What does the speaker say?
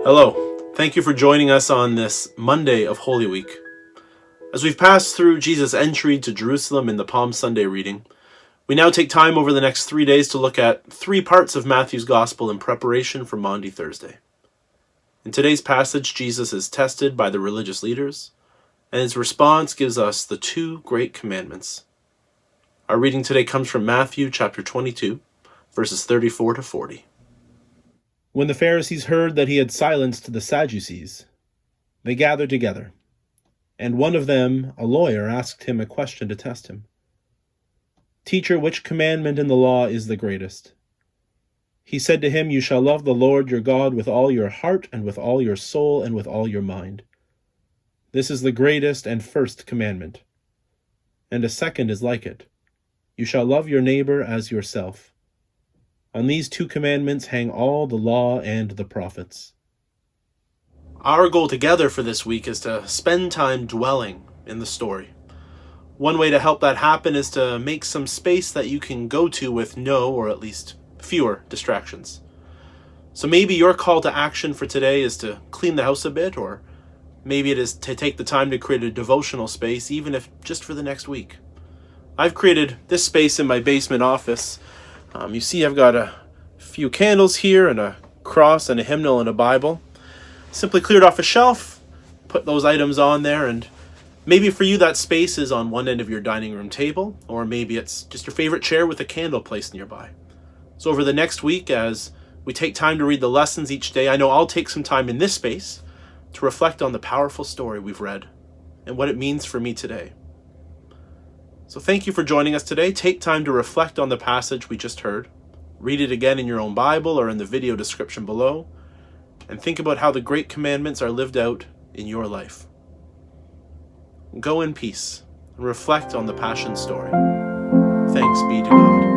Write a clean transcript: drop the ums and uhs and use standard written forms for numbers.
Hello. Thank you for joining us on this Monday of Holy Week. As we've passed through Jesus' entry to Jerusalem in the Palm Sunday reading, we now take time over the next 3 days to look at 3 parts of Matthew's Gospel in preparation for Maundy Thursday. In today's passage, Jesus is tested by the religious leaders, and his response gives us the 2 great commandments. Our reading today comes from Matthew chapter 22, verses 34 to 40. When the Pharisees heard that he had silenced the Sadducees, they gathered together, and one of them, a lawyer, asked him a question to test him. "Teacher, which commandment in the law is the greatest?" He said to him, "You shall love the Lord your God with all your heart and with all your soul and with all your mind. This is the greatest and first commandment. And a second is like it. You shall love your neighbor as yourself. On these 2 commandments hang all the law and the prophets." Our goal together for this week is to spend time dwelling in the story. One way to help that happen is to make some space that you can go to with no, or at least fewer, distractions. So maybe your call to action for today is to clean the house a bit, or maybe it is to take the time to create a devotional space, even if just for the next week. I've created this space in my basement office. You see I've got a few candles here and a cross and a hymnal and a Bible. Simply cleared off a shelf, put those items on there, and maybe for you that space is on one end of your dining room table, or maybe it's just your favorite chair with a candle placed nearby. So over the next week, as we take time to read the lessons each day, I know I'll take some time in this space to reflect on the powerful story we've read and what it means for me today. So thank you for joining us today. Take time to reflect on the passage we just heard. Read it again in your own Bible or in the video description below, and think about how the great commandments are lived out in your life. Go in peace and reflect on the Passion story. Thanks be to God.